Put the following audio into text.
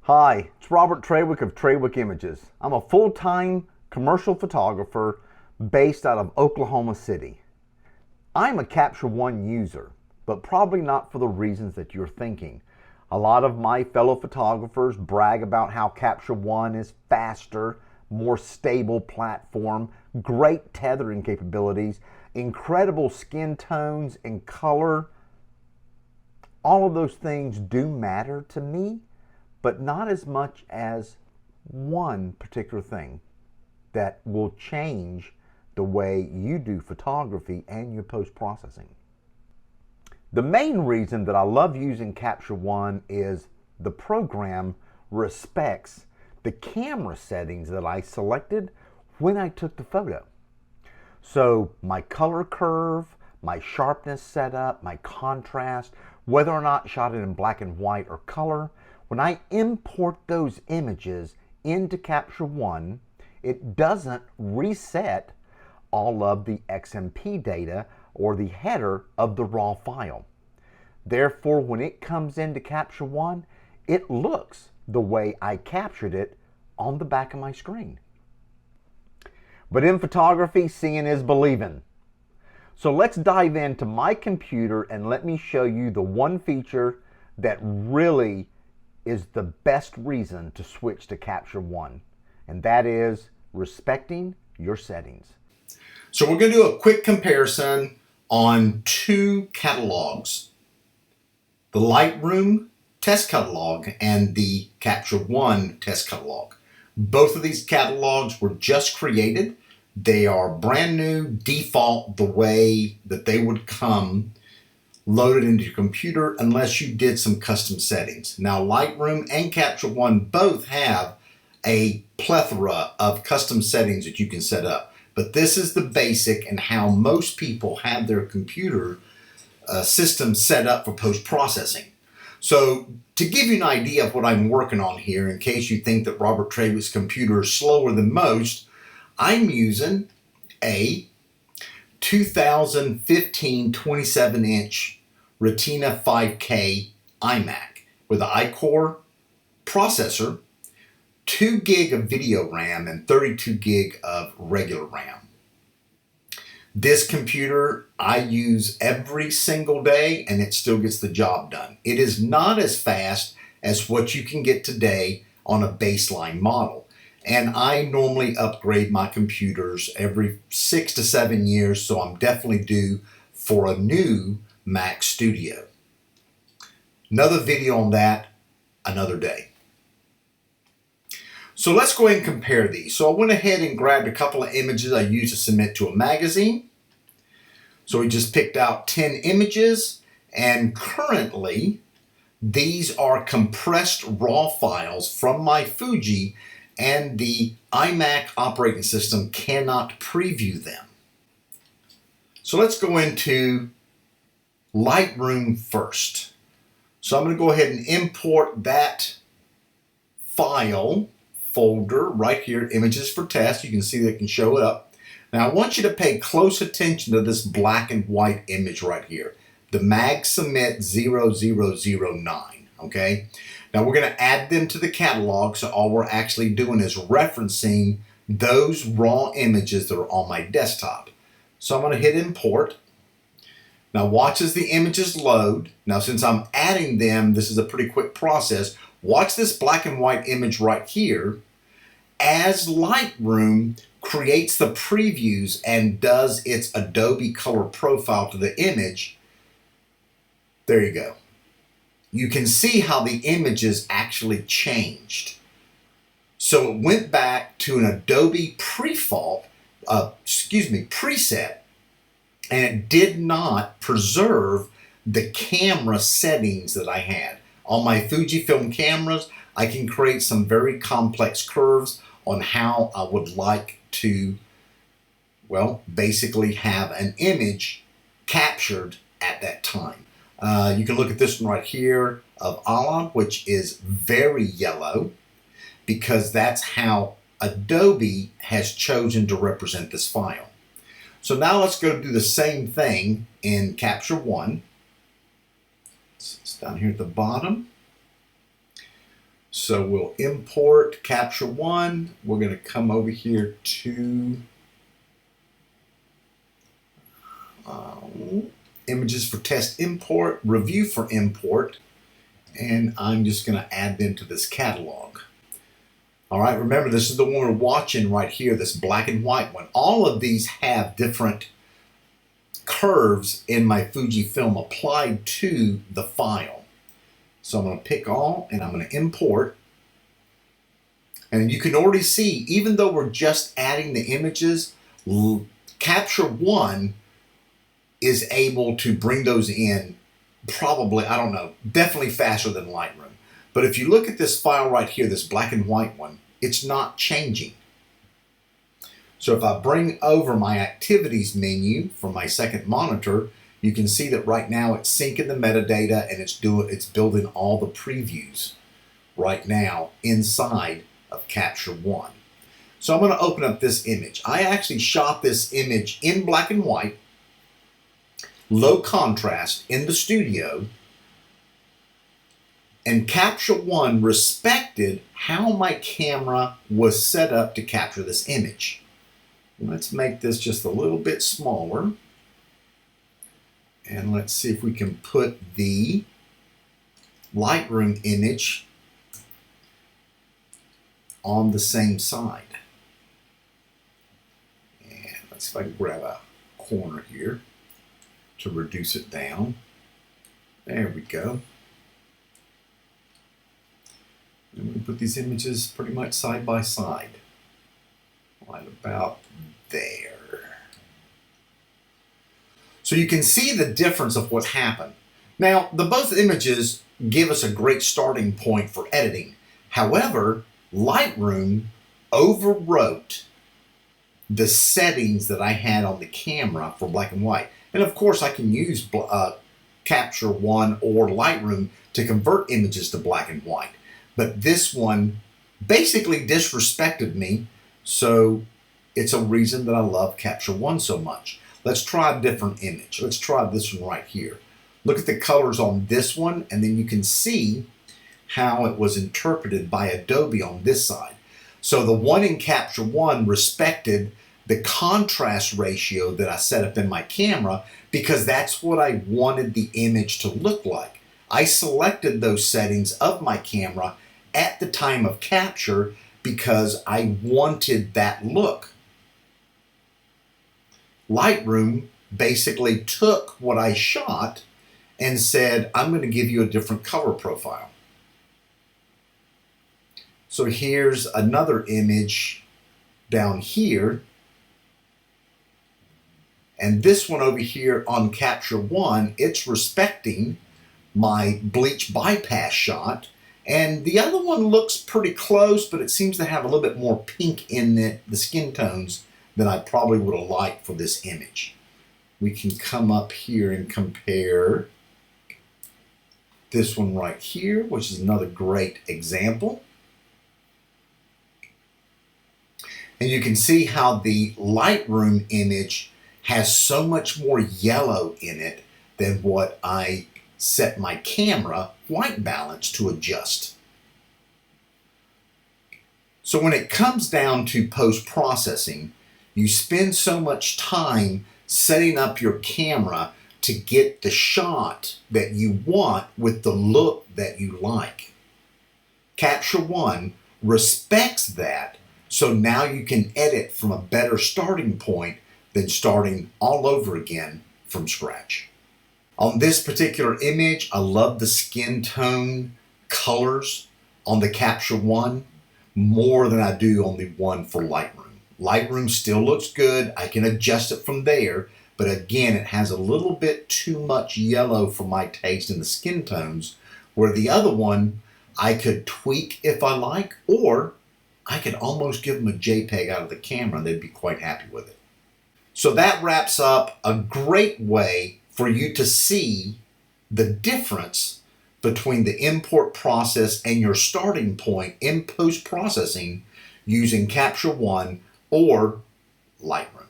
Hi, it's Robert Trawick of Trawick Images. I'm a full-time commercial photographer based out of Oklahoma City. I'm a Capture One user, but probably not for the reasons that you're thinking. A lot of my fellow photographers brag about how Capture One is faster, more stable platform, great tethering capabilities, incredible skin tones and color. All of those things do matter to me, but not as much as one particular thing that will change the way you do photography and your post-processing. The main reason that I love using Capture One is the program respects the camera settings that I selected when I took the photo. So my color curve, my sharpness setup, my contrast, whether or not shot it in black and white or color, when I import those images into Capture One, it doesn't reset all of the XMP data or the header of the raw file. Therefore, when it comes into Capture One, it looks the way I captured it on the back of my screen. But in photography, seeing is believing. So let's dive into my computer and let me show you the one feature that really is the best reason to switch to Capture One, and that is respecting your settings. So we're going to do a quick comparison on two catalogs, the Lightroom test catalog and the Capture One test catalog. Both of these catalogs were just created. They are brand new, default, the way that they would come loaded into your computer unless you did some custom settings. Now Lightroom and Capture One both have a plethora of custom settings that you can set up, but this is the basic and how most people have their computer system set up for post-processing. So to give you an idea of what I'm working on here, in case you think that Robert Trawick's computer is slower than most, I'm using a 2015 27-inch Retina 5K iMac with an NIKKOR processor, 2 gig of video RAM, and 32 gig of regular RAM. This computer I use every single day and it still gets the job done. It is not as fast as what you can get today on a baseline model. And I normally upgrade my computers every 6 to 7 years, so I'm definitely due for a new Mac Studio. Another video on that another day. So let's go ahead and compare these. So I went ahead and grabbed a couple of images I used to submit to a magazine. So we just picked out 10 images, and currently these are compressed raw files from my Fuji, and the iMac operating system cannot preview them. So let's go into Lightroom first. So I'm going to go ahead and import that file folder right here, images for test. You can see that it can show it up. Now I want you to pay close attention to this black and white image right here, the mag submit 0009, okay? Now we're going to add them to the catalog, so all we're actually doing is referencing those raw images that are on my desktop. So I'm going to hit import. Now watch as the images load. Now since I'm adding them, this is a pretty quick process. Watch this black and white image right here as Lightroom creates the previews and does its Adobe color profile to the image. There you go. You can see how the images actually changed. So it went back to an Adobe preset, and it did not preserve the camera settings that I had. On my Fujifilm cameras, I can create some very complex curves on how I would like to, well, basically have an image captured at that time. You can look at this one right here of Allah, which is very yellow, because that's how Adobe has chosen to represent this file. So now let's go do the same thing in Capture One. It's down here at the bottom. So we'll import Capture One. We're going to come over here to images for test import, review for import, and I'm just going to add them to this catalog. All right, remember this is the one we're watching right here, this black and white one. All of these have different curves in my Fuji film applied to the file. So I'm going to pick all and I'm going to import. And you can already see, even though we're just adding the images, Capture One is able to bring those in probably, I don't know, definitely faster than Lightroom. But if you look at this file right here, this black and white one, it's not changing. So if I bring over my activities menu from my second monitor, you can see that right now it's syncing the metadata and it's building all the previews right now inside of Capture One. So I'm going to open up this image. I actually shot this image in black and white, low contrast in the studio, and Capture One respected how my camera was set up to capture this image. Let's make this just a little bit smaller. And let's see if we can put the Lightroom image on the same side. And let's see if I can grab a corner here to reduce it down. There we go. And we put these images pretty much side by side. Right about there. So you can see the difference of what happened. Now, both images give us a great starting point for editing. However, Lightroom overwrote the settings that I had on the camera for black and white. And of course, I can use Capture One or Lightroom to convert images to black and white. But this one basically disrespected me, so it's a reason that I love Capture One so much. Let's try a different image. Let's try this one right here. Look at the colors on this one, and then you can see how it was interpreted by Adobe on this side. So the one in Capture One respected the contrast ratio that I set up in my camera because that's what I wanted the image to look like. I selected those settings of my camera at the time of capture because I wanted that look. Lightroom basically took what I shot and said, I'm going to give you a different color profile. So here's another image down here. And this one over here on Capture One, it's respecting my bleach bypass shot. And the other one looks pretty close, but it seems to have a little bit more pink in it, the skin tones, than I probably would have liked for this image. We can come up here and compare this one right here, which is another great example. And you can see how the Lightroom image has so much more yellow in it than what I set my camera white balance to adjust. So when it comes down to post-processing, you spend so much time setting up your camera to get the shot that you want with the look that you like. Capture One respects that, so now you can edit from a better starting point than starting all over again from scratch. On this particular image, I love the skin tone colors on the Capture One more than I do on the one for Lightroom. Lightroom still looks good. I can adjust it from there, but again, it has a little bit too much yellow for my taste in the skin tones, where the other one, I could tweak if I like, or I could almost give them a JPEG out of the camera and they'd be quite happy with it. So that wraps up a great way for you to see the difference between the import process and your starting point in post-processing using Capture One or Lightroom.